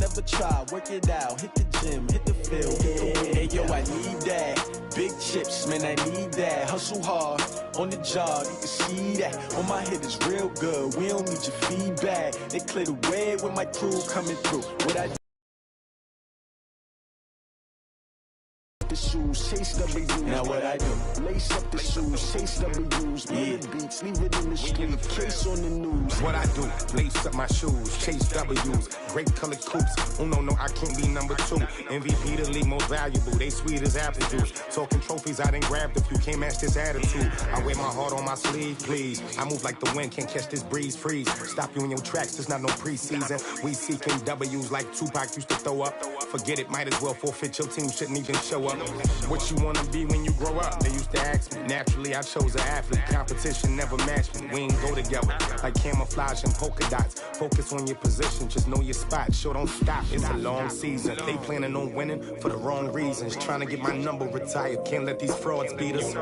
never try, work it out, hit the gym, hit the field, hey yo, I need that, big chips, man, I need that, hustle hard, on the job, you can see that, on my head is real good, we don't need your feedback, they clear the way with my crew coming through, what I do. The shoes, chase W's. Now what I do? Lace up the shoes, chase W's. The beats, leave it in the street, case on the news. What I do? Lace up my shoes, chase W's. Great colored coops. Oh no, I can't be number 2. MVP the league most valuable. They sweet as apple juice. Talking trophies, I done grabbed a few. Can't match this attitude. I wear my heart on my sleeve, please. I move like the wind, can't catch this breeze. Freeze. Stop you in your tracks. There's not no preseason. We seeking W's like Tupac used to throw up. Forget it, might as well forfeit. Your team shouldn't even show up. What you wanna be when you grow up? They used to ask me. Naturally, I chose an athlete. Competition never matched me. We ain't go together like camouflage and polka dots. Focus on your position, just know your spot. Sure, don't stop. It's a long season. They planning on winning for the wrong reasons. Trying to get my number retired. Can't let these frauds beat us.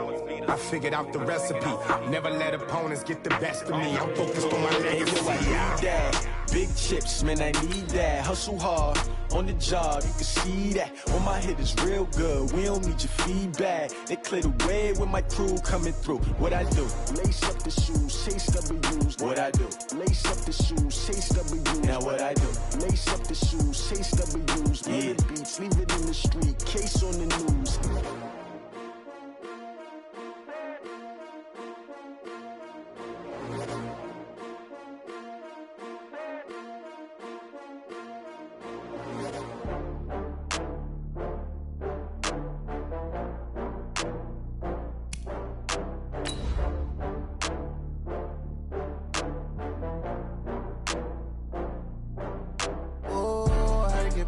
I figured out the recipe. Never let opponents get the best of me. I'm focused on my legacy. I need that. Big chips, man, I need that. Hustle hard, on the job, you can see that. On my head is real good, we don't need your feedback. They clear the way with my crew coming through. What I do? Lace up the shoes, chase W's. What I do? Lace up the shoes, chase W's. Now what I do? Lace up the shoes, chase W's. The beats, leave it in the street, case on the news.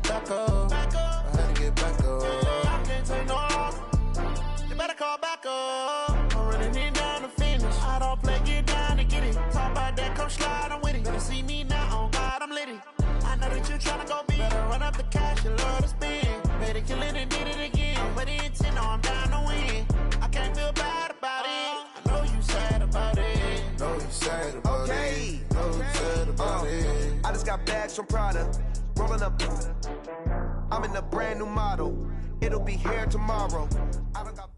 Back up. I had to get back up. I can't take no loss. You better call back up. I'm running it down to finish. I don't play, get down to get it. Talk about that, come slide, I'm with it. Better see me now, on God, I'm litty. I know that you tryna go big. Better run up the cash, you love to spend. Better kill it and did it again. I'm with it, no, I'm down to win. I can't feel bad about it. I know you sad about it. Know you sad about it. Know you sad about it. I just got bags from Prada. Rolling up, I'm in a brand new model. It'll be here tomorrow. I don't got...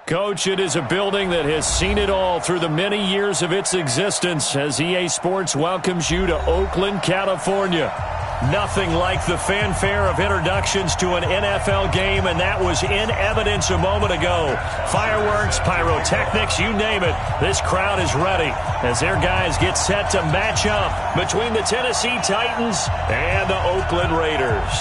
Coach, it is a building that has seen it all through the many years of its existence as EA Sports welcomes you to Oakland, California. Nothing like the fanfare of introductions to an NFL game, and that was in evidence a moment ago. Fireworks, pyrotechnics, you name it. This crowd is ready as their guys get set to match up between the Tennessee Titans and the Oakland Raiders.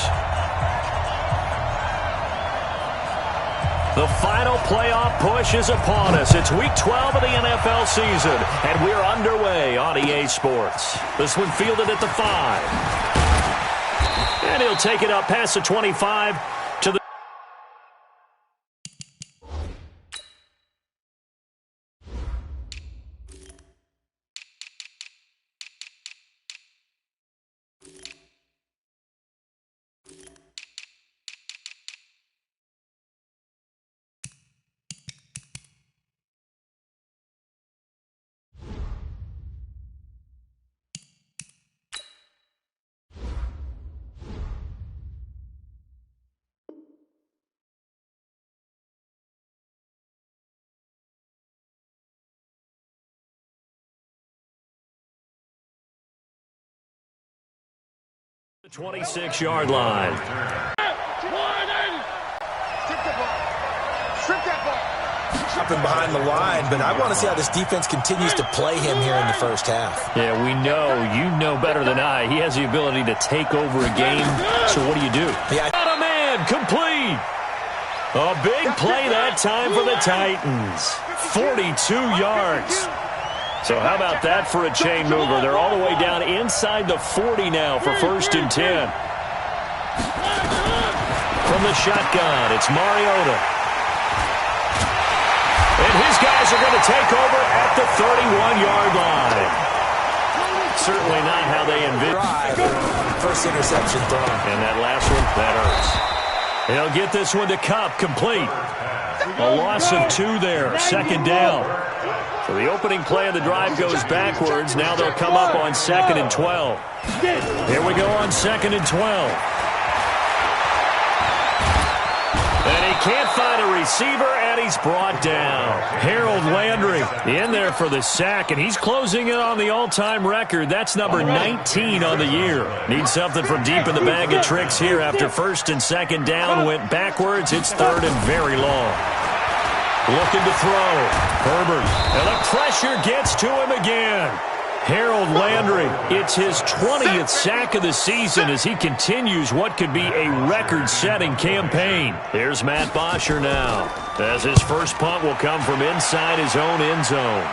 The final playoff push is upon us. It's Week 12 of the NFL season, and we're underway on EA Sports. This one fielded at the 5. And he'll take it up past the 25 to the... The 26-yard line. Dropping behind the line, but I want to see how this defense continues to play him here in the first half. Yeah, we know. You know better than I. He has the ability to take over a game. So what do you do? Yeah. Got a man, complete. A big play that time for the Titans. 42 yards. So how about that for a chain mover? They're all the way down inside the 40 now for 1st and 10. From the shotgun, it's Mariota. And his guys are going to take over at the 31-yard line. Certainly not how they envisioned. First interception thrown. And that last one, that hurts. They'll get this one to Kupp, complete. A loss of 2 there, 2nd down. So the opening play of the drive goes backwards. Now they'll come up on 2nd and 12. Here we go on 2nd and 12. And he can't find a receiver, and he's brought down. Harold Landry in there for the sack, and he's closing in on the all-time record. That's number 19 on the year. Needs something from deep in the bag of tricks here after 1st and 2nd down. Went backwards. It's 3rd and very long. Looking to throw. Herbert. And the pressure gets to him again. Harold Landry, it's his 20th sack of the season as he continues what could be a record-setting campaign. Here's Matt Bosher now, as his first punt will come from inside his own end zone.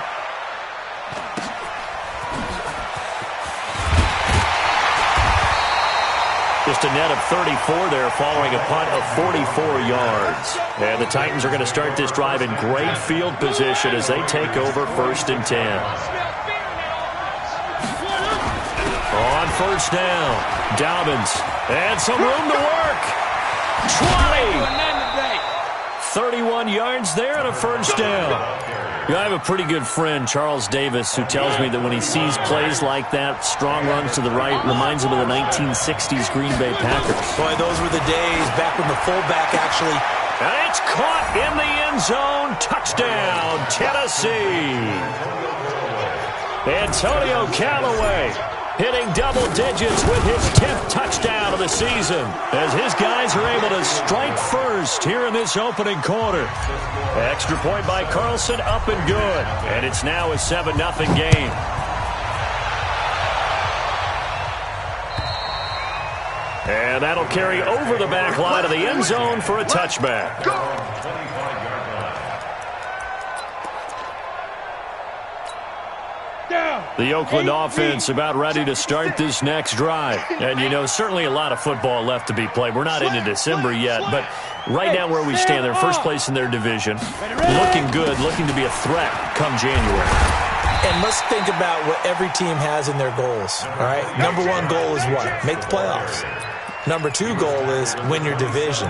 Just a net of 34 there following a punt of 44 yards. And the Titans are going to start this drive in great field position as they take over 1st and 10. On 1st down, Dobbins, and some room to work. 20! 31 yards there and a 1st down. I have a pretty good friend, Charles Davis, who tells me that when he sees plays like that, strong runs to the right, reminds him of the 1960s Green Bay Packers. Boy, those were the days back when the fullback actually... And it's caught in the end zone. Touchdown, Tennessee. Antonio Callaway hitting double digits with his 10th touchdown of the season as his guys are able to strike first here in this opening quarter. Extra point by Carlson, up and good. And it's now a 7-0 game. And that'll carry over the back line of the end zone for a touchback. The Oakland offense about ready to start this next drive. And, you know, certainly a lot of football left to be played. We're not into December yet, but right now where we stand, they're first place in their division. Looking good, looking to be a threat come January. And let's think about what every team has in their goals, all right? Number 1 goal is what? Make the playoffs. Number 2 goal is win your division.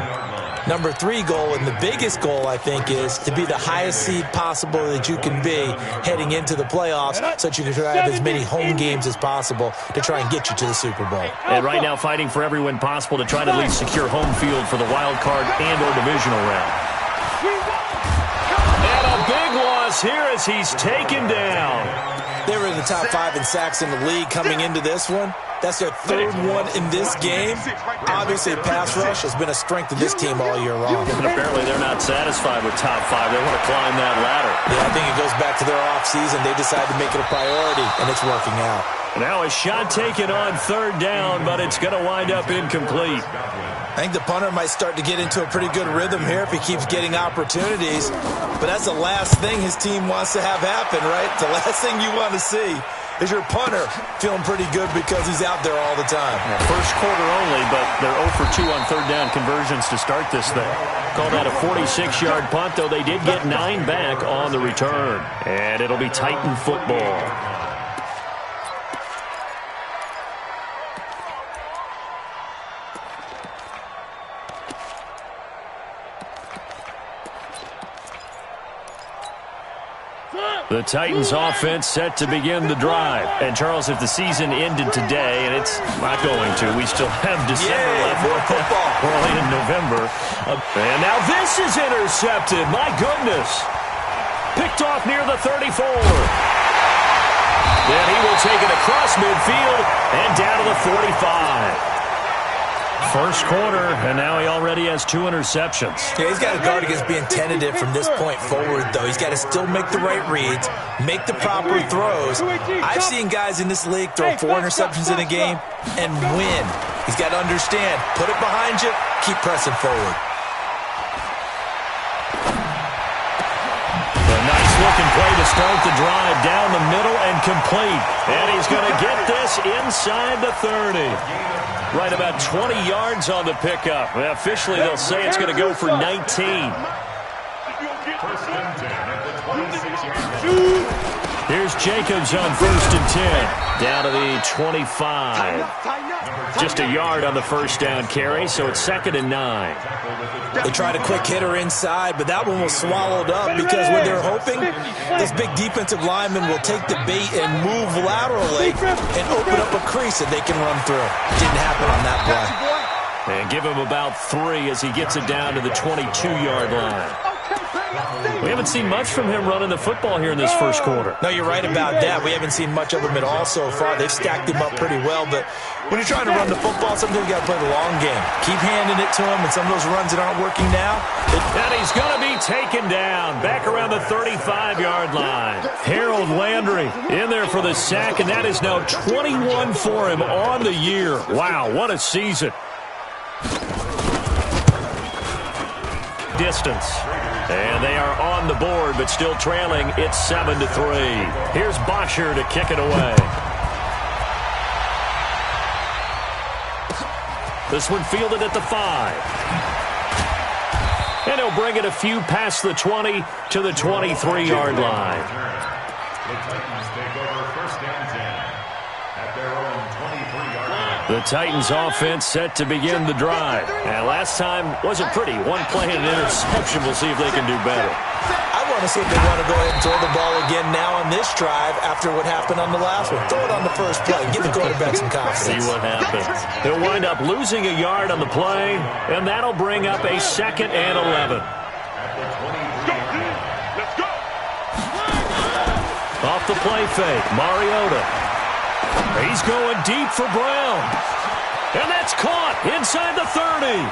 Number 3 goal, and the biggest goal, I think, is to be the highest seed possible that you can be heading into the playoffs so that you can have as many home games as possible to try and get you to the Super Bowl. And right now fighting for every win possible to try to at least secure home field for the wild card and or divisional round. And a big loss here as he's taken down. They were in the top 5 in sacks in the league coming into this one. That's their 3rd one in this game. Obviously, pass rush has been a strength of this team all year long. And apparently they're not satisfied with top 5. They want to climb that ladder. Yeah, I think it goes back to their offseason. They decided to make it a priority, and it's working out. Now a shot taken on 3rd down, but it's going to wind up incomplete. I think the punter might start to get into a pretty good rhythm here if he keeps getting opportunities. But that's the last thing his team wants to have happen, right? The last thing you want to see is your punter feeling pretty good because he's out there all the time. First quarter only, but they're 0 for 2 on 3rd down conversions to start this thing. Call that a 46-yard punt, though they did get 9 back on the return. And it'll be Titan football. The Titans offense set to begin the drive. And, Charles, if the season ended today, and it's not going to, we still have December left. More football. We're only in November. And now this is intercepted. My goodness. Picked off near the 34. Then he will take it across midfield and down to the 45. First quarter, and now he already has 2 interceptions. Yeah, he's got to guard against being tentative from this point forward, though. He's got to still make the right reads, make the proper throws. I've seen guys in this league throw 4 interceptions in a game and win. He's got to understand, put it behind you, keep pressing forward. A nice-looking play to start the drive down the middle and complete. And he's going to get this inside the 30. Right about 20 yards on the pickup. Well, officially, they'll say it's going to go for 19. Here's Jacobs on 1st and 10. Down to the 25. Just a yard on the first down carry, so it's 2nd and 9. They tried a quick hitter inside, but that one was swallowed up because what they're hoping, this big defensive lineman will take the bait and move laterally and open up a crease that they can run through. Didn't happen on that play. And give him about 3 as he gets it down to the 22-yard line. We haven't seen much from him running the football here in this first quarter. No, you're right about that. We haven't seen much of him at all so far. They've stacked him up pretty well, but when you're trying to run the football, sometimes you got to play the long game. Keep handing it to him, and some of those runs that aren't working now. And he's going to be taken down back around the 35-yard line. Harold Landry in there for the sack, and that is now 21 for him on the year. Wow, what a season. Distance. And they are on the board, but still trailing. It's 7-3. Here's Bosher to kick it away. This one fielded at the 5. And he'll bring it a few past the 20 to the 23-yard line. The Titans offense set to begin the drive. And last time wasn't pretty. One play and an interception. We'll see if they can do better. I want to see if they want to go ahead and throw the ball again now on this drive after what happened on the last one. Throw it on the first play. Give the quarterback some confidence. See what happens. They'll wind up losing a yard on the play, and that'll bring up a 2nd and 11. Let's go. Off the play fake, Mariota. He's going deep for Brown. And that's caught inside the 30.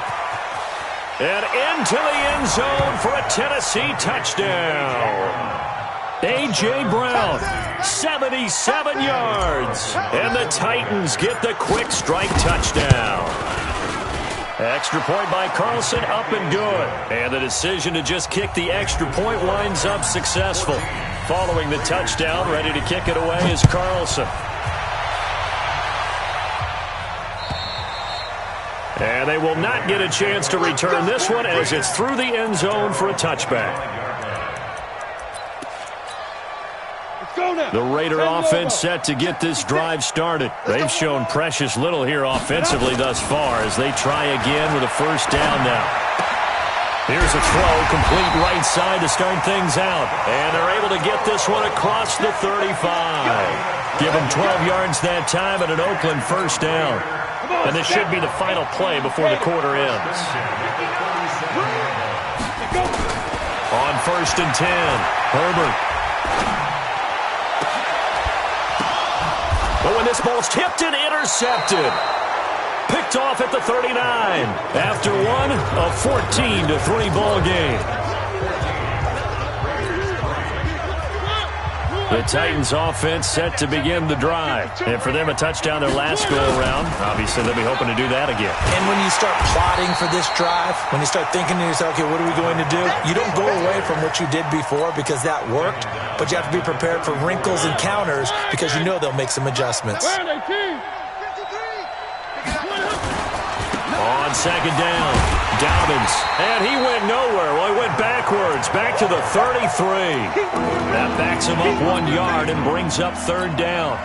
And into the end zone for a Tennessee touchdown. A.J. Brown, 77 yards. And the Titans get the quick strike touchdown. Extra point by Carlson, up and good. And the decision to just kick the extra point winds up successful. Following the touchdown, ready to kick it away is Carlson. And they will not get a chance to return this one as it's through the end zone for a touchback. The Raider offense set to get this drive started. They've shown precious little here offensively thus far as they try again with a first down now. Here's a throw, complete right side to start things out. And they're able to get this one across the 35. Give them 12 yards that time and an Oakland first down. And this should be the final play before the quarter ends. On 1st and 10, Herbert. But when this ball's tipped and intercepted. Picked off at the 39 after one, a 14-3 ball game. The Titans offense set to begin the drive. And for them, a touchdown their last go-around. Obviously, they'll be hoping to do that again. And when you start plotting for this drive, when you start thinking to yourself, okay, what are we going to do? You don't go away from what you did before because that worked, but you have to be prepared for wrinkles and counters because you know they'll make some adjustments. On 2nd down, Dobbins. And he went nowhere. Well, he went backwards, back to the 33. That backs him up 1 yard and brings up 3rd down.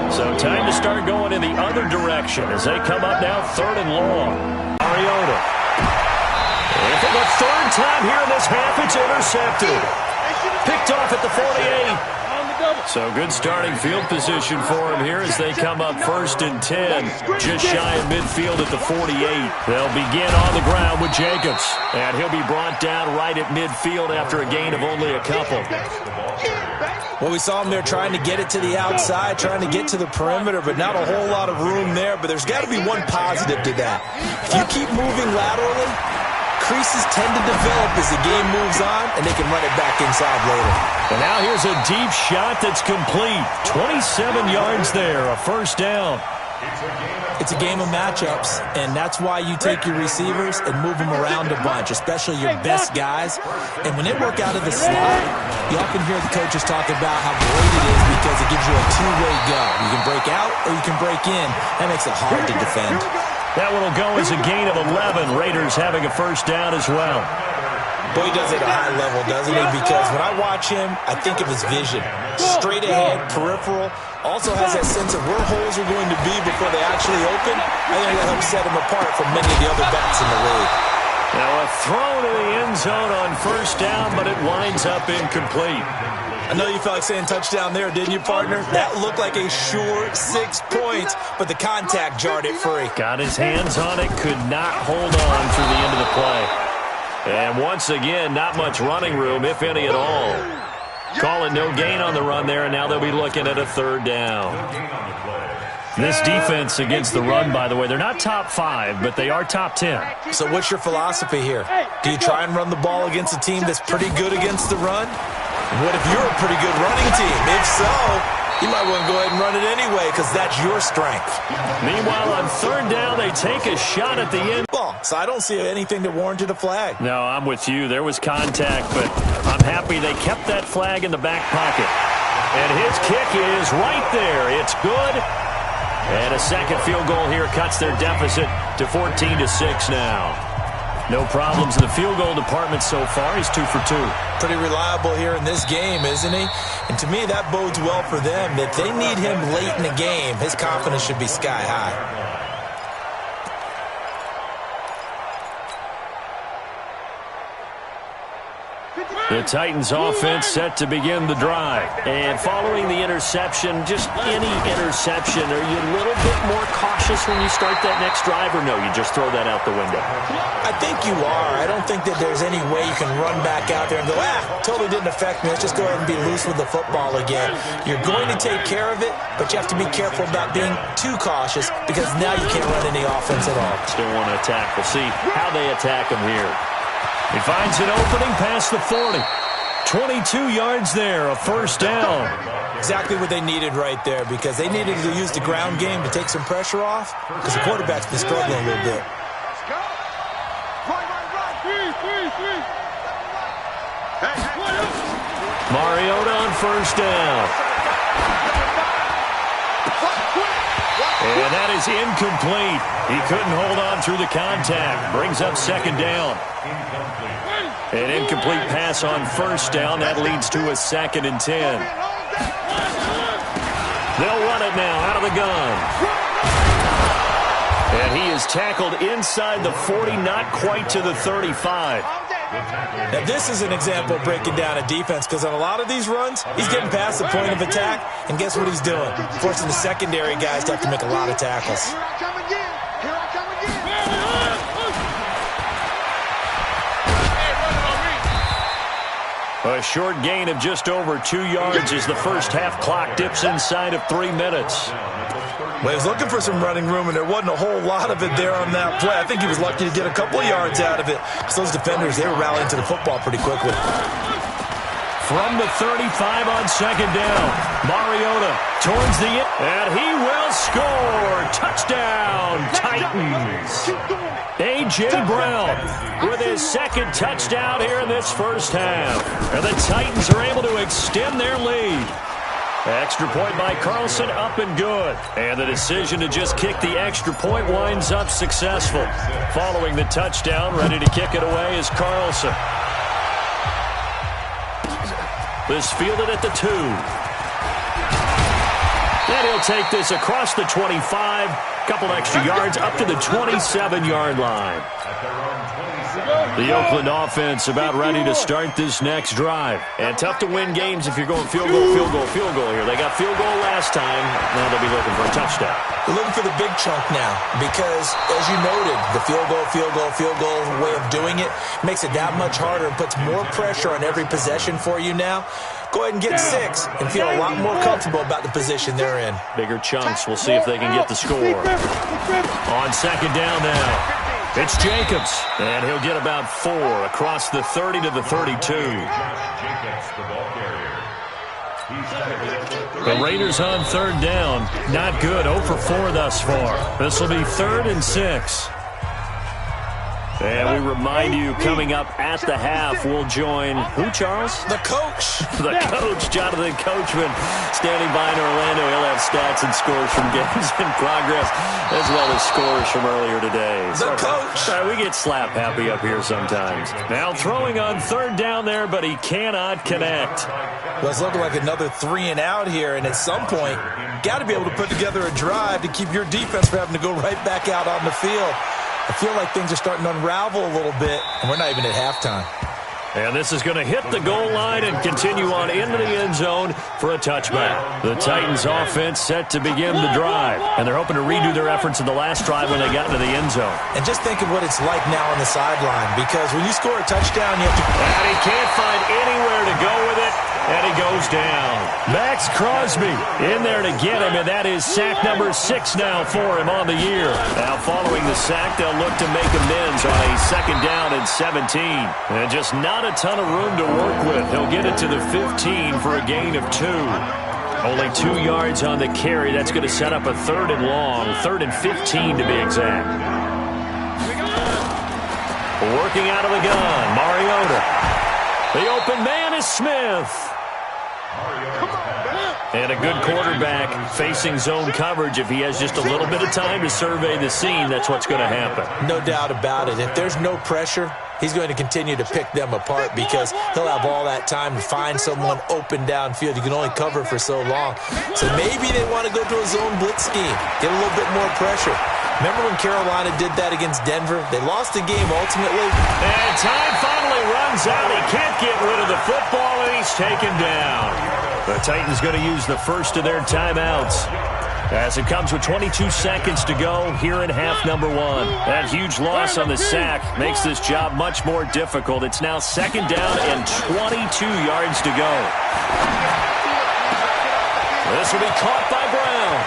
So time to start going in the other direction as they come up now 3rd and long. Mariota. And for the 3rd time here in this half, it's intercepted. Picked off at the 48. So good starting field position for him here as they come up 1st and 10. Just shy of midfield at the 48. They'll begin on the ground with Jacobs. And he'll be brought down right at midfield after a gain of only a couple. Well, we saw him there trying to get it to the outside, trying to get to the perimeter, but not a whole lot of room there. But there's got to be one positive to that. If you keep moving laterally, creases tend to develop as the game moves on, and they can run it back inside later. And now here's a deep shot that's complete. 27 yards there, a first down. It's a game of matchups, and that's why you take your receivers and move them around a bunch, especially your best guys. And when they work out of the slot, you often hear the coaches talk about how great it is because it gives you a two-way go. You can break out or you can break in. That makes it hard to defend. That one will go as a gain of 11. Raiders having a first down as well. Boy, he does it at a high level, doesn't he? Because when I watch him, I think of his vision. Straight ahead, peripheral. Also has that sense of where holes are going to be before they actually open. I think that helps set him apart from many of the other backs in the league. Now a throw to the end zone on first down, but it winds up incomplete. I know you felt like saying touchdown there, didn't you, partner? That looked like a sure 6 points, but the contact jarred it free. Got his hands on it, could not hold on through the end of the play. And once again, not much running room, if any at all. Call it no gain on the run there, and now they'll be looking at a third down. This defense against the run, by the way, they're not top 5, but they are top 10. So what's your philosophy here? Do you try and run the ball against a team that's pretty good against the run? What if you're a pretty good running team? If so, you might want to go ahead and run it anyway because that's your strength. Meanwhile, on third down, they take a shot at the end. So I don't see anything that warranted a flag. No, I'm with you. There was contact, but I'm happy they kept that flag in the back pocket. And his kick is right there. It's good. And a second field goal here cuts their deficit to 14-6 now. No problems in the field goal department so far. He's 2 for 2. Pretty reliable here in this game, isn't he? And to me, that bodes well for them. If they need him late in the game, his confidence should be sky high. The Titans offense set to begin the drive. And following the interception, just any interception, are you a little bit more cautious when you start that next drive, or no, you just throw that out the window? I think you are. I don't think that there's any way you can run back out there and go, totally didn't affect me. Let's just go ahead and be loose with the football again. You're going to take care of it, but you have to be careful about being too cautious because now you can't run any offense at all. Still want to attack. We'll see how they attack him here. He finds an opening past the 40. 22 yards there, a first down. Exactly what they needed right there because they needed to use the ground game to take some pressure off because the quarterback's been struggling a little bit. Mariota on first down. And that is incomplete. He couldn't hold on through the contact. Brings up second down. An incomplete pass on first down. That leads to a 2nd and 10. They'll run it now out of the gun. And he is tackled inside the 40, not quite to the 35. Now, this is an example of breaking down a defense because on a lot of these runs, he's getting past the point of attack, and guess what he's doing? Forcing the secondary guys to have to make a lot of tackles. A short gain of just over 2 yards as the first half clock dips inside of 3 minutes. Well, he was looking for some running room, and there wasn't a whole lot of it there on that play. I think he was lucky to get a couple of yards out of it because those defenders, they were rallying to the football pretty quickly. From the 35 on second down, Mariota towards the end, and he will score. Touchdown, Titans. A.J. Brown with his second touchdown here in this first half. And the Titans are able to extend their lead. Extra point by Carlson, up and good. And the decision to just kick the extra point winds up successful. Following the touchdown, ready to kick it away is Carlson. This fielded at the 2. And he'll take this across the 25. Couple extra yards up to the 27-yard line. The Oakland offense about ready to start this next drive. And tough to win games if you're going field goal, field goal, field goal here. They got field goal last time. Now they'll be looking for a touchdown. They're looking for the big chunk now because, as you noted, the field goal way of doing it makes it that much harder and puts more pressure on every possession for you now. Go ahead and get 6 and feel a lot more comfortable about the position they're in. Bigger chunks. We'll see if they can get the score. On second down now. It's Jacobs, and he'll get about 4 across the 30 to the 32. The Raiders on third down. Not good. 0 for 4 thus far. This will be 3rd and 6. And we remind you, coming up at the half, we'll join who, Charles? The coach. The coach, Jonathan Coachman, standing by in Orlando. He'll have stats and scores from games in progress, as well as scores from earlier today. The coach. We get slap happy up here sometimes. Now throwing on third down there, but he cannot connect. Well, it's looking like another 3 and out here, and at some point, got to be able to put together a drive to keep your defense from having to go right back out on the field. I feel like things are starting to unravel a little bit, and we're not even at halftime. And this is going to hit the goal line and continue on into the end zone for a touchback. The Titans offense set to begin the drive, and they're hoping to redo their efforts in the last drive when they got into the end zone. And just think of what it's like now on the sideline, because when you score a touchdown, you have to... And he can't find anywhere to go with it, and he goes down. Max Crosby in there to get him, and that is sack number 6 now for him on the year. Now following the sack, they'll look to make amends on a 2nd down and 17. And just not a ton of room to work with. He'll get it to the 15 for a gain of 2. Only 2 yards on the carry. That's going to set up a 3rd and long, 3rd and 15 to be exact. Working out of the gun, Mariota. The open man is Smith. And a good quarterback facing zone coverage. If he has just a little bit of time to survey the scene, that's what's going to happen. No doubt about it. If there's no pressure, he's going to continue to pick them apart because he'll have all that time to find someone open downfield. You can only cover for so long. So maybe they want to go to a zone blitz scheme, get a little bit more pressure. Remember when Carolina did that against Denver? They lost the game ultimately. And time finally runs out. He can't get rid of the football, and he's taken down. The Titans going to use the first of their timeouts as it comes with 22 seconds to go here in half number 1. That huge loss on the sack makes this job much more difficult. It's now 2nd down and 22 yards to go. This will be caught by Brown.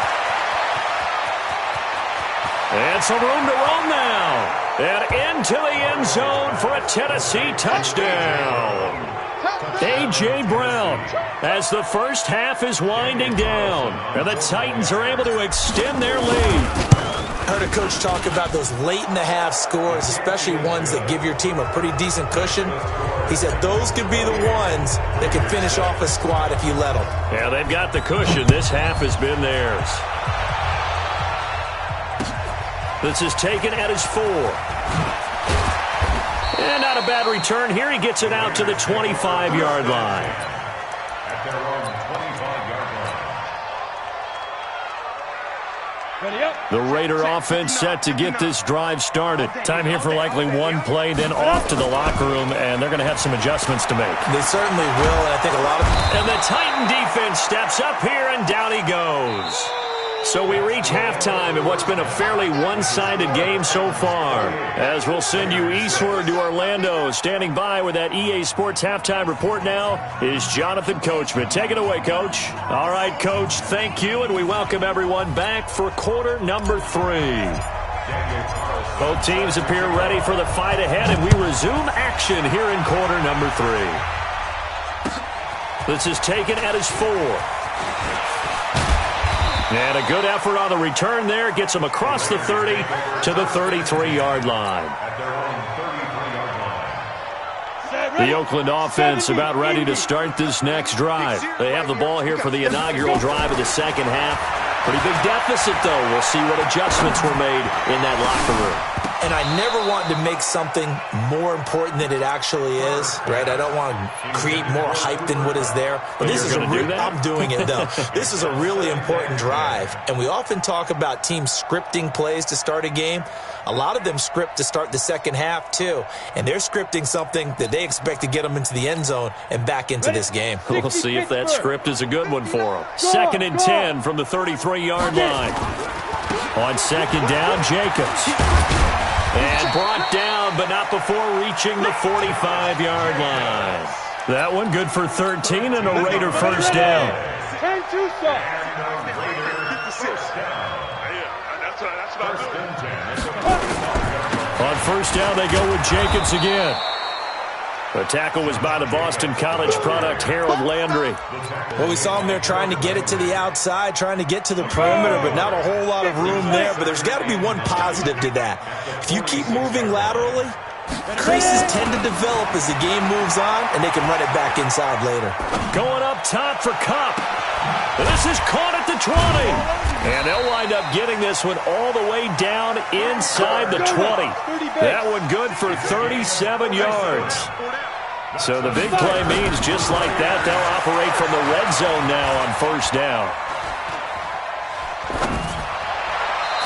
And some room to roam now. And into the end zone for a Tennessee touchdown. A.J. Brown as the first half is winding down. And the Titans are able to extend their lead. I heard a coach talk about those late-in-the-half scores, especially ones that give your team a pretty decent cushion. He said those could be the ones that can finish off a squad if you let them. Yeah, they've got the cushion. This half has been theirs. This is taken at his 4. And not a bad return here. He gets it out to the 25-yard line. The Raider offense set to get this drive started. Time here for likely one play, then off to the locker room, and they're going to have some adjustments to make. They certainly will, and I think a lot of... And the Titan defense steps up here, and down he goes. So we reach halftime in what's been a fairly one-sided game so far. As we'll send you eastward to Orlando. Standing by with that EA Sports halftime report now is Jonathan Coachman. Take it away, Coach. All right, Coach, thank you, and we welcome everyone back for quarter number 3. Both teams appear ready for the fight ahead, and we resume action here in quarter number 3. This is taken at his 4. And a good effort on the return there. Gets him across the 30 to the 33-yard line. The Oakland offense about ready to start this next drive. They have the ball here for the inaugural drive of the second half. Pretty big deficit, though. We'll see what adjustments were made in that locker room. And I never want to make something more important than it actually is, right? I don't want to create more hype than what is there. But this is I'm doing it, though. This is a really important drive. And we often talk about teams scripting plays to start a game. A lot of them script to start the second half, too. And they're scripting something that they expect to get them into the end zone and back into this game. We'll see if that script is a good one for them. 2nd and 10 from the 33-yard line. On 2nd down, Jacobs. And brought down, but not before reaching the 45-yard line. That one good for 13 and a Raider first down. On first down, they go with Jacobs again. The tackle was by the Boston College product, Harold Landry. Well, we saw him there trying to get it to the outside, trying to get to the perimeter, but not a whole lot of room there. But there's got to be one positive to that. If you keep moving laterally, creases tend to develop as the game moves on, and they can run it back inside later. Going up top for Kupp. This is caught at the 20. And they'll wind up getting this one all the way down inside the 20. That one good for 37 yards. So the big play means just like that, they'll operate from the red zone now on first down.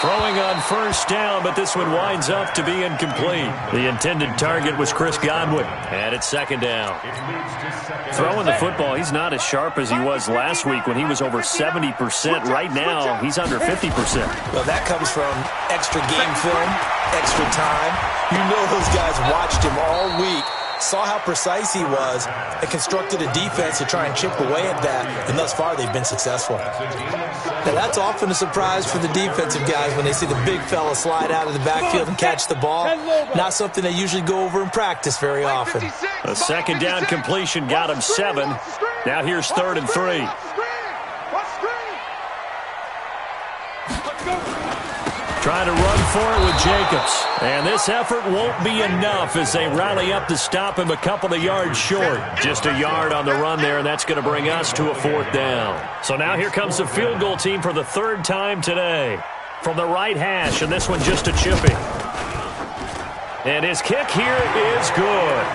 Throwing on first down, but this one winds up to be incomplete. The intended target was Chris Godwin, and it's second down. Throwing the football, he's not as sharp as he was last week when he was over 70%. Right now, he's under 50%. Well, that comes from extra game film, extra time. You know those guys watched him all week, saw how precise he was, and constructed a defense to try and chip away at that, and thus far they've been successful. Now, that's often a surprise for the defensive guys when they see the big fella slide out of the backfield and catch the ball. Not something they usually go over in practice very often. A second down completion got him 7. Now here's 3rd and 3. Trying to run for it with Jacobs. And this effort won't be enough as they rally up to stop him a couple of yards short. Just a yard on the run there, and that's going to bring us to a 4th down. So now here comes the field goal team for the 3rd time today. From the right hash, and this one just a chipping. And his kick here is good.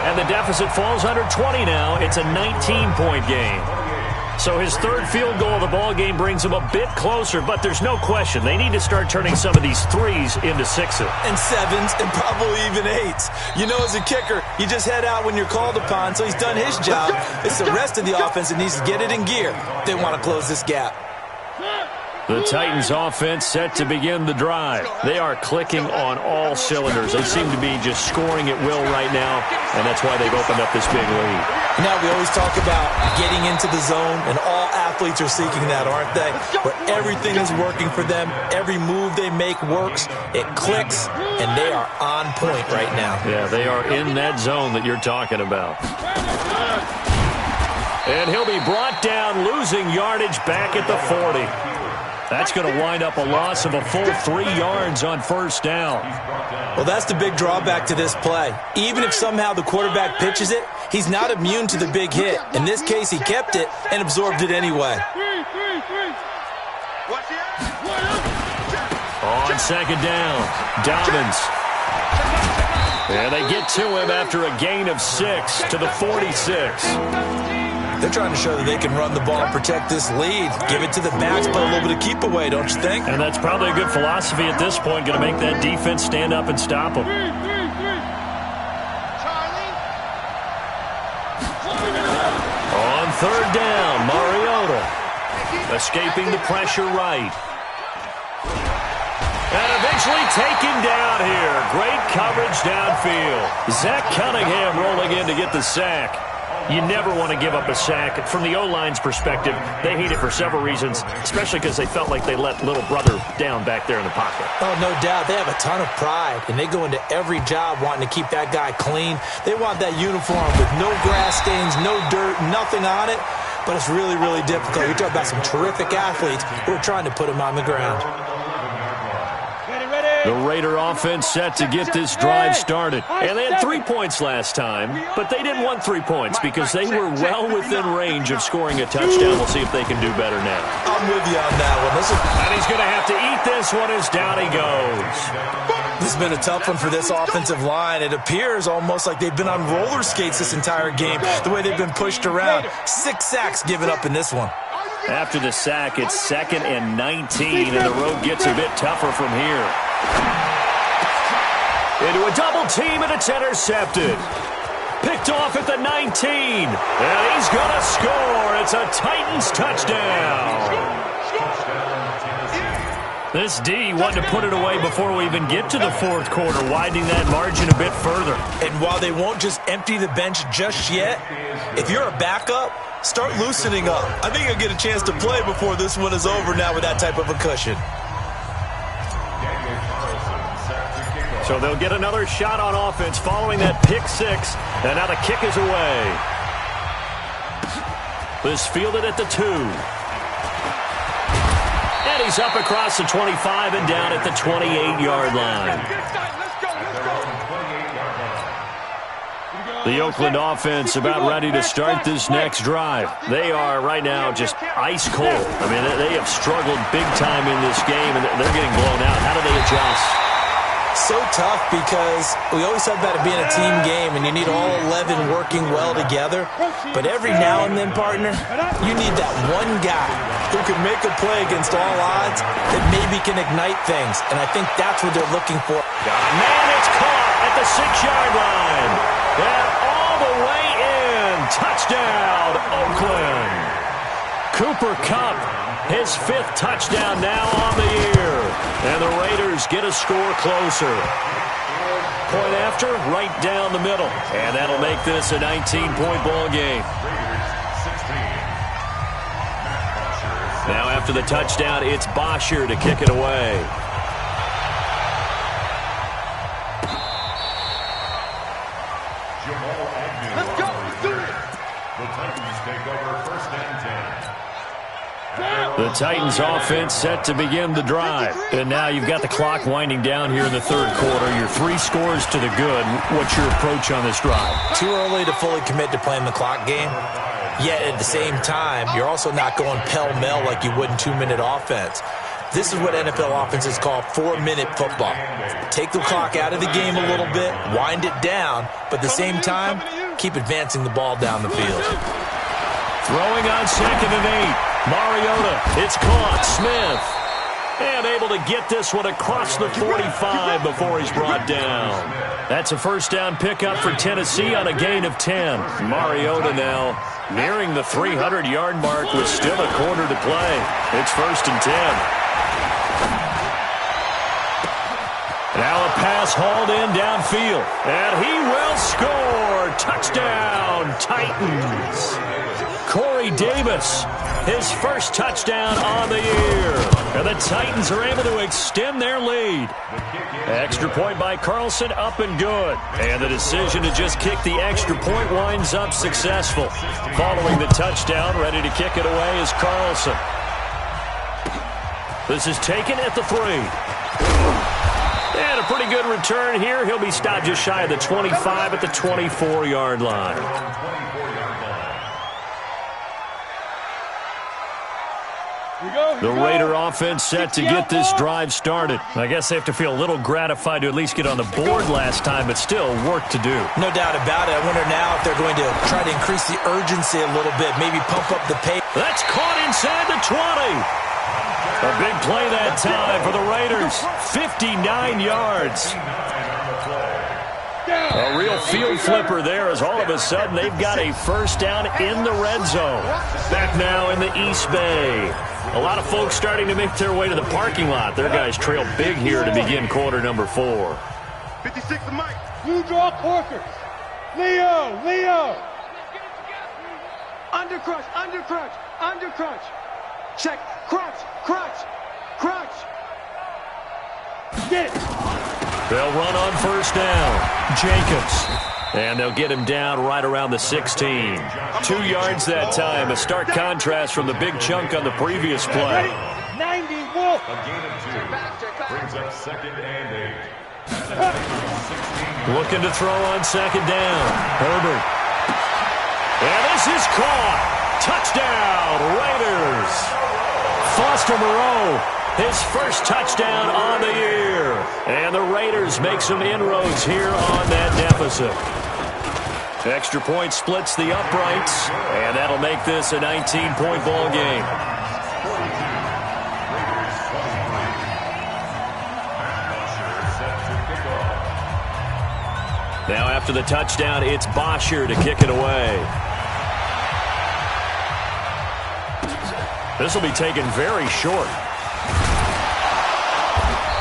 And the deficit falls under 20 now. It's a 19-point game. So his 3rd field goal of the ball game brings him a bit closer, but there's no question they need to start turning some of these 3s into 6s. And 7s, and probably even 8s. You know, as a kicker, you just head out when you're called upon, so he's done his job. It's the rest of the offense that needs to get it in gear. They want to close this gap. The Titans offense set to begin the drive. They are clicking on all cylinders. They seem to be just scoring at will right now, and that's why they've opened up this big lead. Now, we always talk about getting into the zone, and all athletes are seeking that, aren't they? Where everything is working for them. Every move they make works. It clicks, and they are on point right now. Yeah, they are in that zone that you're talking about. And he'll be brought down, losing yardage back at the 40. That's going to wind up a loss of a full 3 yards on first down. Well, that's the big drawback to this play. Even if somehow the quarterback pitches it, he's not immune to the big hit. In this case, he kept it and absorbed it anyway. On second down, Dobbins. And they get to him after a gain of 6 to the 46. They're trying to show that they can run the ball and protect this lead. Give it to the backs, but a little bit of keep away, don't you think? And that's probably a good philosophy at this point, going to make that defense stand up and stop them. On third down, Mariota escaping the pressure right. And eventually taken down here. Great coverage downfield. Zach Cunningham rolling in to get the sack. You never want to give up a sack. From the O-line's perspective, they hate it for several reasons, especially because they felt like they let little brother down back there in the pocket. Oh, no doubt. They have a ton of pride, and they go into every job wanting to keep that guy clean. They want that uniform with no grass stains, no dirt, nothing on it. But it's really, really difficult. You're talking about some terrific athletes who are trying to put him on the ground. The Raider offense set to get this drive started. And they had 3 points last time, but they didn't want 3 points because they were well within range of scoring a touchdown. We'll see if they can do better now. I'm with you on that one. And he's going to have to eat this one as down he goes. This has been a tough one for this offensive line. It appears almost like they've been on roller skates this entire game, the way they've been pushed around. 6 sacks given up in this one. After the sack, it's 2nd and 19, and the road gets a bit tougher from here. Into a double team, and it's intercepted. Picked off at the 19, and he's going to score. It's a Titans touchdown. This D wanted to put it away before we even get to the 4th quarter, widening that margin a bit further. And while they won't just empty the bench just yet, if you're a backup, start loosening up. I think you'll get a chance to play before this one is over now with that type of a cushion. So they'll get another shot on offense following that pick 6, and now the kick is away. This fielded at the 2. And And he's up across the 25 and down at the 28-yard line. The Oakland offense about ready to start this next drive. They are right now just ice cold. I mean, they have struggled big time in this game, and they're getting blown out. How do they adjust? So tough because we always talk about it being a team game, and you need all 11 working well together. But every now and then, partner, you need that one guy who can make a play against all odds that maybe can ignite things. And I think that's what they're looking for. Man, it's caught at the 6-yard line. And all the way in. Touchdown, Oakland. Cooper Kupp, his 5th touchdown now on the year. And the Raiders get a score closer. Point after, right down the middle. And that'll make this a 19-point ball game. Now after the touchdown, it's Bosher to kick it away. Let's go. Let's do it. The Titans take over 1st and 10. The Titans offense set to begin the drive. And now you've got the clock winding down here in the 3rd quarter. You're 3 scores to the good. What's your approach on this drive? Too early to fully commit to playing the clock game. Yet at the same time, you're also not going pell-mell like you would in 2-minute offense. This is what NFL offenses call 4-minute football. Take the clock out of the game a little bit, wind it down, but at the same time, keep advancing the ball down the field. Throwing on 2nd and 8. Mariota, it's caught. Smith, and able to get this one across the 45 before he's brought down. That's a 1st down pickup for Tennessee on a gain of 10. Mariota now nearing the 300-yard mark with still a quarter to play. It's 1st and 10. Now a pass hauled in downfield, and he will score. Touchdown, Titans. Corey Davis, his 1st touchdown on the year. And the Titans are able to extend their lead. Extra point by Carlson, up and good. And the decision to just kick the extra point winds up successful. Following the touchdown, ready to kick it away is Carlson. This is taken at the 3. And a pretty good return here. He'll be stopped just shy of the 25 at the 24-yard line. The Raider offense set to get this drive started. I guess they have to feel a little gratified to at least get on the board last time, but still work to do. No doubt about it. I wonder now if they're going to try to increase the urgency a little bit, maybe pump up the pace. That's caught inside the 20. A big play that time for the Raiders. 59 yards. A real field flipper there as all of a sudden they've got a 1st down in the red zone. Back now in the East Bay. A lot of folks starting to make their way to the parking lot. Their guys trail big here to begin quarter number 4. 56 to Mike. You draw Corker. Leo. Under crutch. Check. Crutch. Get it. They'll run on 1st down. Jacobs. And they'll get him down right around the 16. 2 yards that time. A stark contrast from the big chunk on the previous play. 90, Wolf. A gain of 2. Brings up 2nd and 8. Looking to throw on 2nd down. Herbert. And this is caught. Touchdown, Raiders. Foster Moreau, his 1st touchdown on the year. And the Raiders make some inroads here on that deficit. Extra point splits the uprights, and that'll make this a 19-point ball game. Now after the touchdown, it's Bosher to kick it away. This will be taken very short.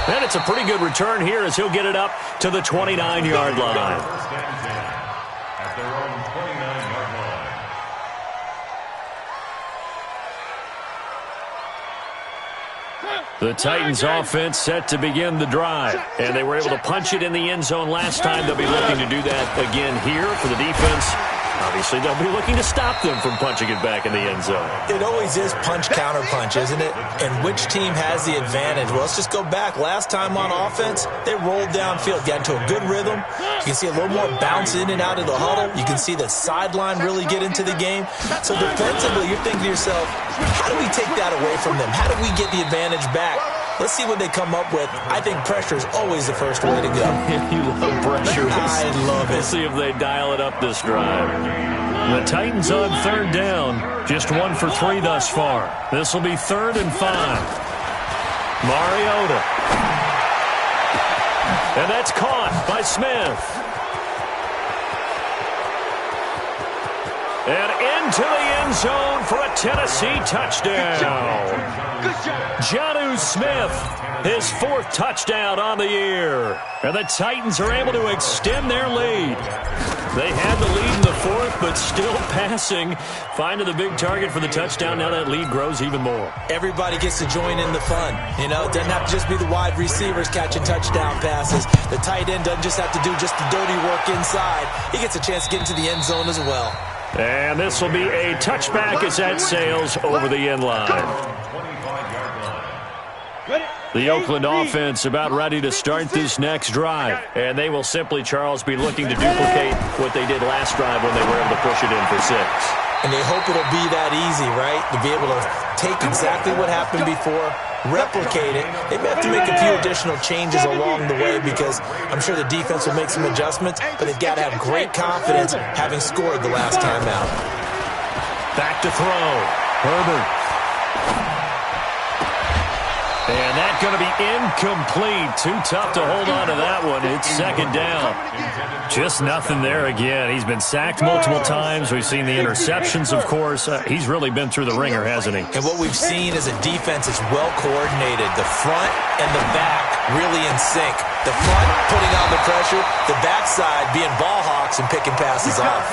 And it's a pretty good return here as he'll get it up to the 29-yard line. At their own 29-yard line. The Titans offense set to begin the drive. And they were able to punch it in the end zone last time. They'll be looking to do that again here for the defense. Obviously, they'll be looking to stop them from punching it back in the end zone. It always is punch-counter-punch, isn't it? And which team has the advantage? Well, let's just go back. Last time on offense, they rolled downfield, got into a good rhythm. You can see a little more bounce in and out of the huddle. You can see the sideline really get into the game. So defensively, you're thinking to yourself, how do we take that away from them? How do we get the advantage back? Let's see what they come up with. I think pressure is always the first way to go. You love pressure. I love it. We'll see if they dial it up this drive. The Titans on third down. Just 1 for 3 thus far. This will be 3rd and 5. Mariota. And that's caught by Smith. And into the end zone for a Tennessee touchdown. Jonnu Smith, his 4th touchdown on the year. And the Titans are able to extend their lead. They had the lead in the 4th, but still passing. Finding the big target for the touchdown. Now that lead grows even more. Everybody gets to join in the fun. You know, it doesn't have to just be the wide receivers catching touchdown passes. The tight end doesn't just have to do just the dirty work inside. He gets a chance to get into the end zone as well. And this will be a touchback as that sails over the end line. The Oakland offense about ready to start this next drive. And they will simply, Charles, be looking to duplicate what they did last drive when they were able to push it in for 6. And they hope it'll be that easy, right? To be able to take exactly what happened before, replicate it. They may have to make a few additional changes along the way because I'm sure the defense will make some adjustments, but they've got to have great confidence having scored the last time out. Back to throw. Herbert. And that's going to be incomplete. Too tough to hold on to that one. It's 2nd down. Just nothing there again. He's been sacked multiple times. We've seen the interceptions, of course. He's really been through the ringer, hasn't he? And what we've seen is a defense that's well coordinated. The front and the back really in sync. The front putting on the pressure. The backside being ball hawks and picking passes off.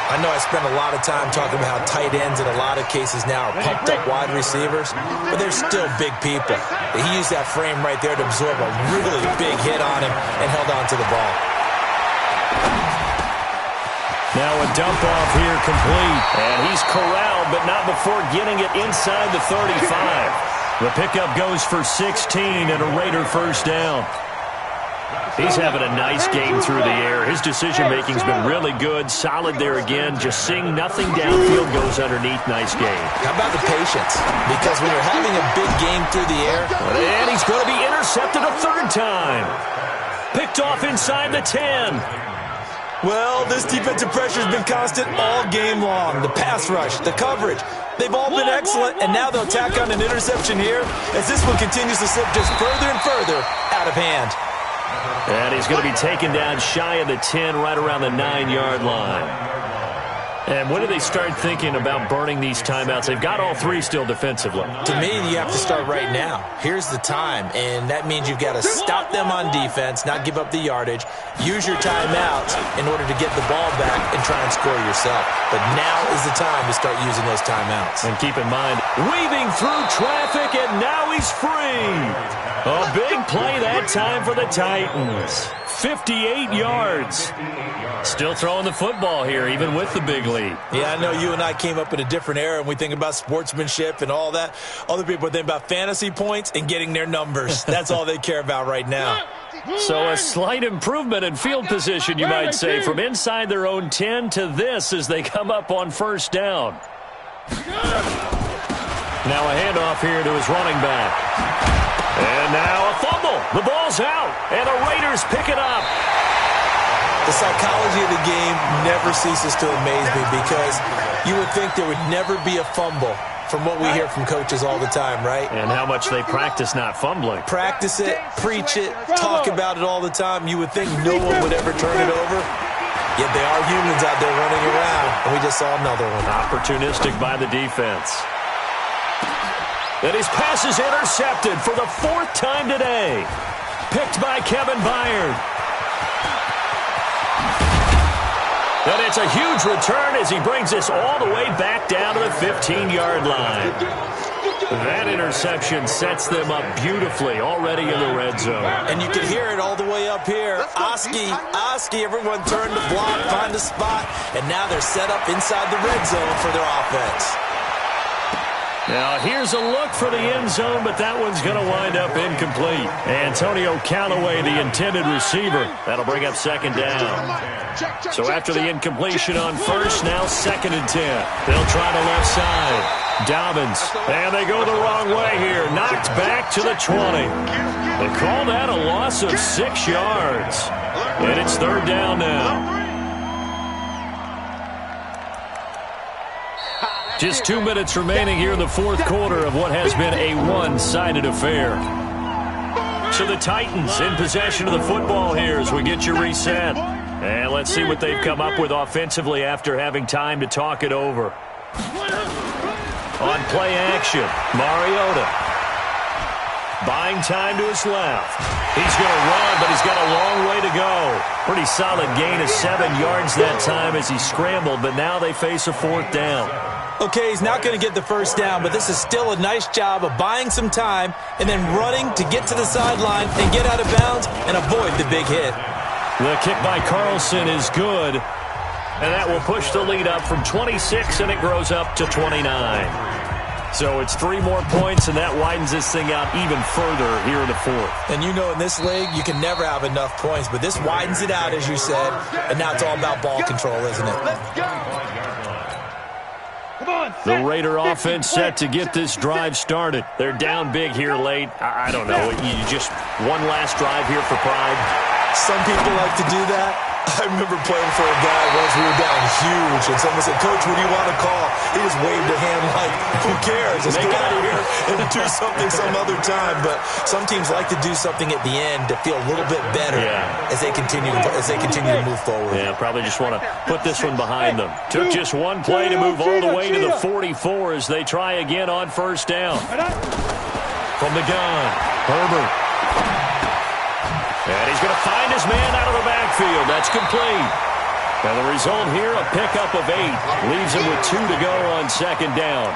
I know I spent a lot of time talking about how tight ends in a lot of cases now are pumped up wide receivers, but they're still big people. He used that frame right there to absorb a really big hit on him and held on to the ball. Now a dump off here complete, and he's corralled, but not before getting it inside the 35. The pickup goes for 16 and a Raider first down. He's having a nice game through the air. His decision-making's been really good. Solid there again. Just seeing nothing downfield goes underneath. Nice game. How about the patience? Because when you're having a big game through the air... And he's going to be intercepted a 3rd time. Picked off inside the 10. Well, this defensive pressure has been constant all game long. The pass rush, the coverage, they've all been excellent, and now they'll tack on an interception here as this one continues to slip just further and further out of hand. And he's going to be taken down shy of the 10, right around the 9-yard line. And when do they start thinking about burning these timeouts? They've got all 3 still defensively. To me, you have to start right now. Here's the time, and that means you've got to stop them on defense, not give up the yardage, use your timeouts in order to get the ball back and try and score yourself. But now is the time to start using those timeouts. And keep in mind, weaving through traffic, and now he's free. A big play that time for the Titans. 58 yards. Still throwing the football here, even with the big lead. Yeah, I know you and I came up in a different era, and we think about sportsmanship and all that. Other people think about fantasy points and getting their numbers. That's all they care about right now. So a slight improvement in field position, you might say, from inside their own 10 to this as they come up on 1st down. Now a handoff here to his running back. And now a fumble. The ball's out, and the Raiders pick it up. The psychology of the game never ceases to amaze me because you would think there would never be a fumble from what we hear from coaches all the time, right? And how much they practice not fumbling. Practice it, preach it, talk about it all the time. You would think no one would ever turn it over. Yet they are humans out there running around, and we just saw another one. Opportunistic by the defense. And his pass is intercepted for the 4th time today. Picked by Kevin Byard. And it's a huge return as he brings this all the way back down to the 15-yard line. That interception sets them up beautifully already in the red zone. And you can hear it all the way up here. Oski, everyone turned to block, find a spot, and now they're set up inside the red zone for their offense. Now, here's a look for the end zone, but that one's going to wind up incomplete. Antonio Callaway, the intended receiver. That'll bring up second down. So after the incompletion on first, now 2nd and 10. They'll try the left side. Dobbins, and they go the wrong way here. Knocked back to the 20. They call that a loss of 6 yards. And it's 3rd down now. Just 2 minutes remaining here in the 4th quarter of what has been a one-sided affair. So the Titans in possession of the football here as we get you reset. And let's see what they've come up with offensively after having time to talk it over. On play action, Mariota. Buying time to his left. He's going to run, but he's got a long way to go. Pretty solid gain of 7 yards that time as he scrambled, but now they face a 4th down. Okay, he's not going to get the first down, but this is still a nice job of buying some time and then running to get to the sideline and get out of bounds and avoid the big hit. The kick by Carlson is good, and that will push the lead up from 26, and it grows up to 29. So it's 3 more points, and that widens this thing out even further here in the 4th. And you know in this league, you can never have enough points, but this widens it out, as you said, and now it's all about ball control, isn't it? The Raider offense set to get this drive started. They're down big here late. I don't know. You just one last drive here for pride. Some people like to do that. I remember playing for a guy once we were down huge, and someone said, "Coach, what do you want to call?" He just waved a hand like, "Who cares? Let's get out of here and do something some other time." But some teams like to do something at the end to feel a little bit better as they continue to move forward. Yeah, probably just want to put this one behind them. Took just one play to move all the way to the 44 as they try again on 1st down. From the gun, Herbert. And he's going to find his man out of the backfield. That's complete. And the result here, a pickup of 8. Leaves him with 2 to go on 2nd down.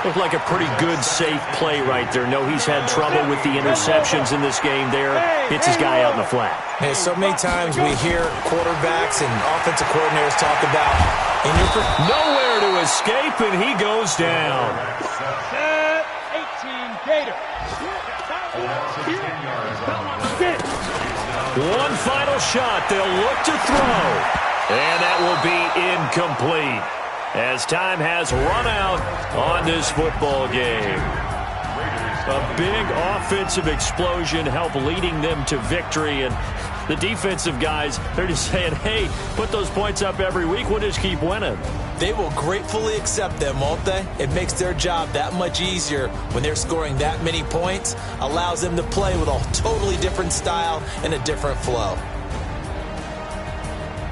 Looked like a pretty good, safe play right there. No, he's had trouble with the interceptions in this game there. Hits his guy out in the flat. Hey, so many times we hear quarterbacks and offensive coordinators talk about nowhere to escape, and he goes down. 18 Gator. One final shot. They'll look to throw. And that will be incomplete as time has run out on this football game. A big offensive explosion helped leading them to victory. And the defensive guys, they're just saying, hey, put those points up every week. We'll just keep winning. They will gratefully accept them, won't they? It makes their job that much easier when they're scoring that many points. Allows them to play with a totally different style and a different flow.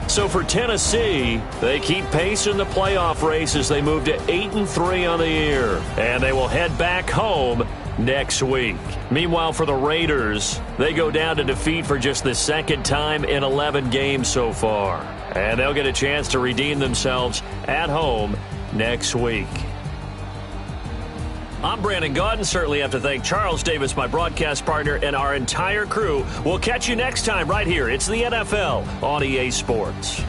So for Tennessee, they keep pace in the playoff race as they move to 8-3 on the year. And they will head back home next week. Meanwhile, for the Raiders, they go down to defeat for just the 2nd time in 11 games so far. And they'll get a chance to redeem themselves at home next week. I'm Brandon Gaudin. Certainly have to thank Charles Davis, my broadcast partner, and our entire crew. We'll catch you next time right here. It's the NFL on EA Sports.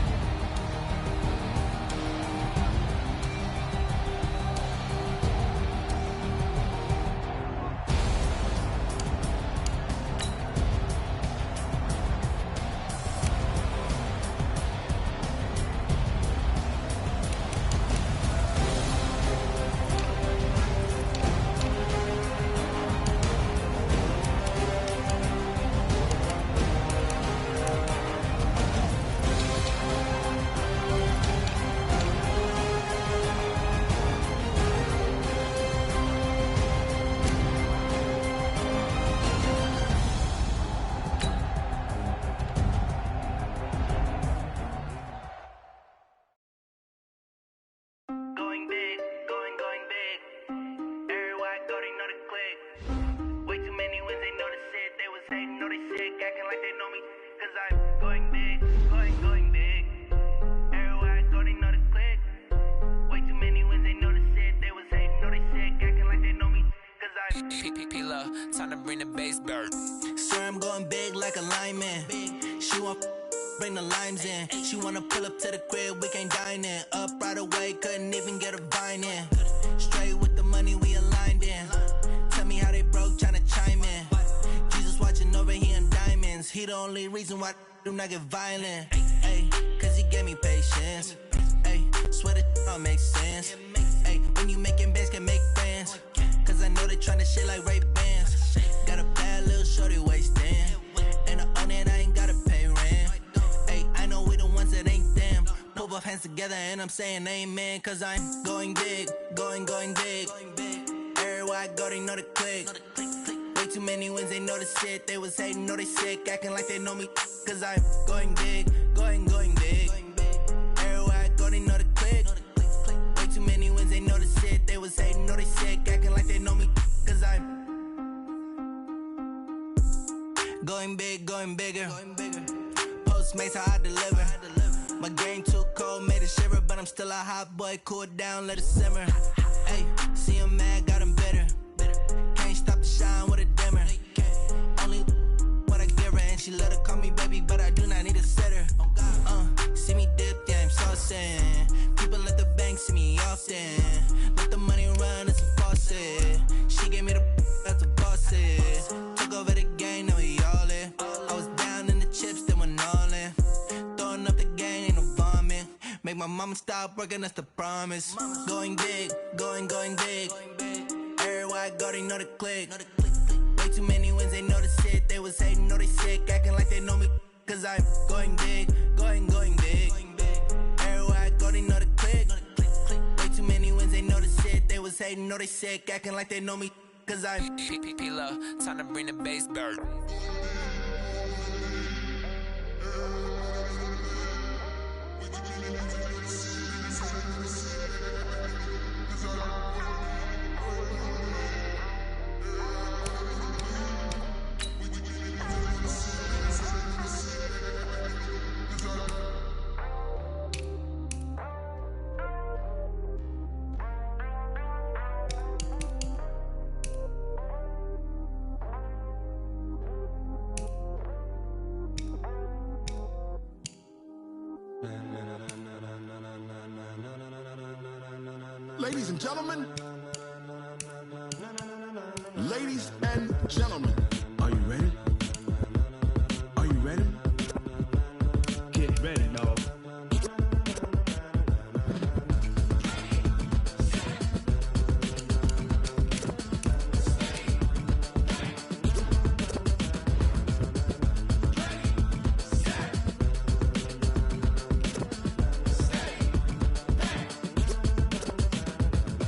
Way too many wins, they know the shit. They was hating, know they shit, acting like they time to bring the bass bird. Swear I'm going big like a lineman. She want bring the limes in. She wanna pull up to the crib, we can't dine in. Up right away, couldn't even get a vine in. Straight with the money we aligned in. Tell me how they broke, tryna chime in. Jesus watching over here in diamonds. He the only reason why I do not get violent. Ay, cause he gave me patience. Ay, swear that all makes sense. Ay, when you making bands, can make friends. Cause I know they tryna shit like Ray-Bans. Got a bad little shorty wasting. And I own it, I ain't gotta pay rent. Ay, I know we the ones that ain't them. Pull both hands together and I'm saying amen. Cause I'm going big, going big. Everywhere I go, they know the click. Way too many wins, they know the shit. They was hating, know they sick, acting like they know me. Cause I'm going big, going big. Everywhere I go, they know the click. Way too many wins, they know the shit. They was hating, know they sick, acting like they know me. Cause I'm going big, going bigger. Postmates, how I deliver. My game too cold, made it shiver. But I'm still a hot boy, cool it down, let it simmer. Hey, see him mad, got him bitter. Can't stop the shine with a dimmer. Only what I give her, and she let her call me baby, but I do not need a sitter. See me dip, yeah, I'm saucing. People at the bank see me often. Let the money run, it's a faucet. She gave me the that's a faucet. Took over the game, now we all in. I was down in the chips, then went all in. Throwing up the game, ain't no vomit. Make my mama stop working, that's the promise. Going big, going big. Everywhere I go, they know the click. Way too many wins, they know the shit. They was hating, know they sick, acting like they know me. Cause I'm going big, going big. Everywhere I go, they know the click. Way too many wins, they know the shit. They was hating, know they sick, acting like they know me. Cause I'm P-P-P-Love, time to bring the bass bird. Ladies and gentlemen, are you ready? Are you ready? Get ready, dog.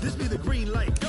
This be the green light.